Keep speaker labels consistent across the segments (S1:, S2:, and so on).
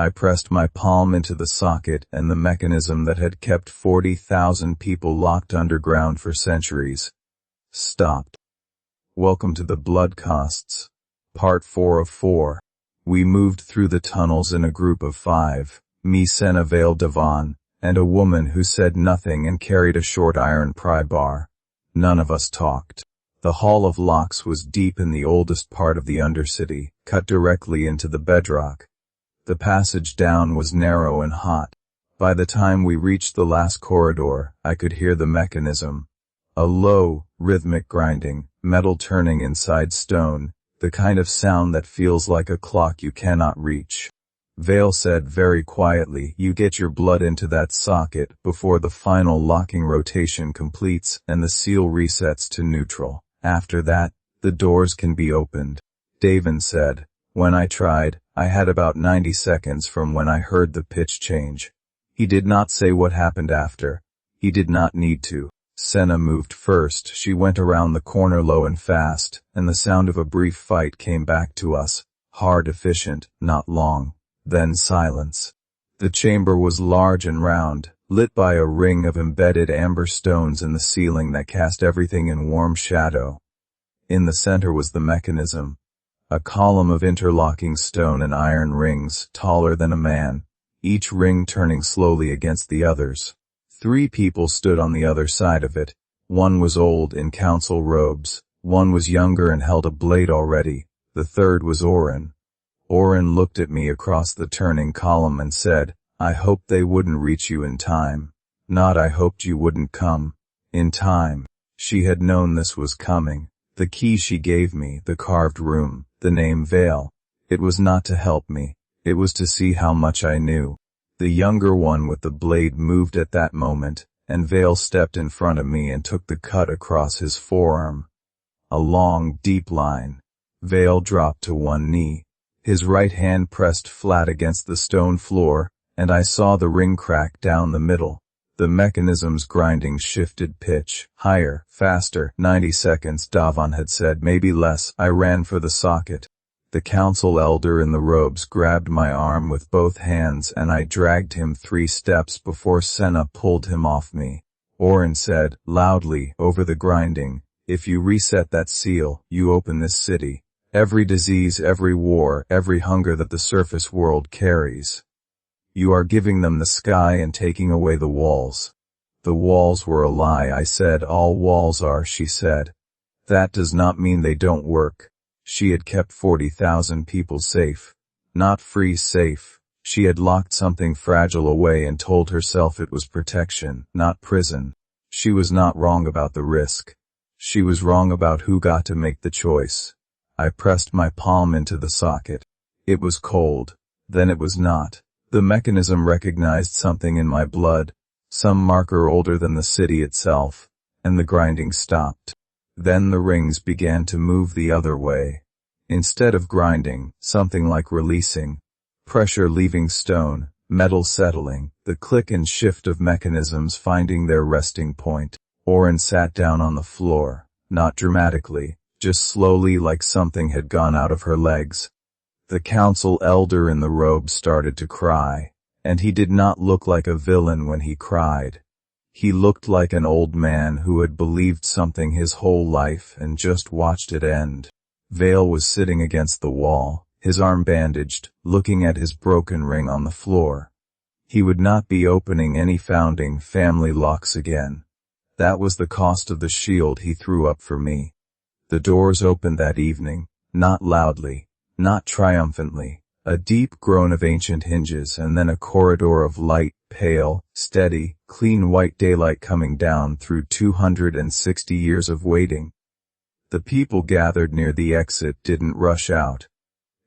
S1: I pressed my palm into the socket, and the mechanism that had kept 40,000 people locked underground for centuries stopped. Welcome to the Blood Costs. Part 4 of 4. We moved through the tunnels in a group of 5, me, Senna, Vale, Devon, and a woman who said nothing and carried a short iron pry bar. None of us talked. The Hall of Locks was deep in the oldest part of the Undercity, cut directly into the bedrock. The passage down was narrow and hot. By the time we reached the last corridor, I could hear the mechanism. A low, rhythmic grinding, metal turning inside stone, the kind of sound that feels like a clock you cannot reach. Vale said very quietly, "You get your blood into that socket before the final locking rotation completes and the seal resets to neutral. After that, the doors can be opened." Davin said, "When I tried, I had about 90 seconds from when I heard the pitch change." He did not say what happened after. He did not need to. Senna moved first. She went around the corner low and fast, and the sound of a brief fight came back to us. Hard, efficient, not long. Then silence. The chamber was large and round, lit by a ring of embedded amber stones in the ceiling that cast everything in warm shadow. In the center was the mechanism. A column of interlocking stone and iron rings, taller than a man, each ring turning slowly against the others. 3 people stood on the other side of it. One was old in council robes, one was younger and held a blade already, the third was Oren. Oren looked at me across the turning column and said, "I hoped they wouldn't reach you in time. Not I hoped you wouldn't come. In time." She had known this was coming. The key she gave me, the carved room, the name Vale. It was not to help me. It was to see how much I knew. The younger one with the blade moved at that moment, and Vale stepped in front of me and took the cut across his forearm. A long, deep line. Vale dropped to one knee. His right hand pressed flat against the stone floor, and I saw the ring crack down the middle. The mechanism's grinding shifted pitch. Higher, faster. 90 seconds, Davon had said, maybe less. I ran for the socket. The council elder in the robes grabbed my arm with both hands, and I dragged him 3 steps before Senna pulled him off me. Oren said, loudly, over the grinding, "If you reset that seal, you open this city. Every disease, every war, every hunger that the surface world carries. You are giving them the sky and taking away the walls." The walls were a lie, I said. All walls are, she said. That does not mean they don't work. She had kept 40,000 people safe. Not free, safe. She had locked something fragile away and told herself it was protection, not prison. She was not wrong about the risk. She was wrong about who got to make the choice. I pressed my palm into the socket. It was cold. Then it was not. The mechanism recognized something in my blood, some marker older than the city itself, and the grinding stopped. Then the rings began to move the other way. Instead of grinding, something like releasing. Pressure leaving stone, metal settling, the click and shift of mechanisms finding their resting point. Oren sat down on the floor, not dramatically, just slowly, like something had gone out of her legs. The council elder in the robe started to cry, and he did not look like a villain when he cried. He looked like an old man who had believed something his whole life and just watched it end. Vale was sitting against the wall, his arm bandaged, looking at his broken ring on the floor. He would not be opening any founding family locks again. That was the cost of the shield he threw up for me. The doors opened that evening, not loudly, not triumphantly. A deep groan of ancient hinges, and then a corridor of light, pale, steady, clean white daylight coming down through 260 years of waiting. The people gathered near the exit didn't rush out.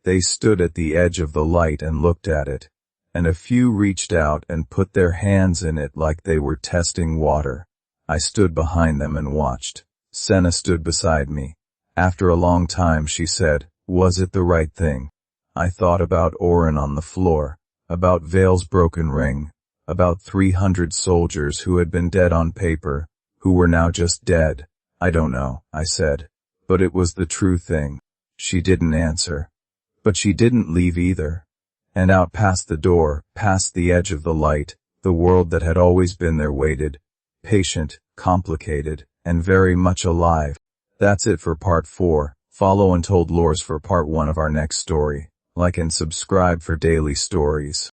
S1: They stood at the edge of the light and looked at it, and a few reached out and put their hands in it like they were testing water. I stood behind them and watched. Senna stood beside me. After a long time she said, "Was it the right thing?" I thought about Oren on the floor, about Vale's broken ring, about 300 soldiers who had been dead on paper, who were now just dead. "I don't know," I said. "But it was the true thing." She didn't answer. But she didn't leave either. And out past the door, past the edge of the light, the world that had always been there waited, patient, complicated, and very much alive. That's it for part 4. Follow Untold Lores for part 1 of our next story. Like and subscribe for daily stories.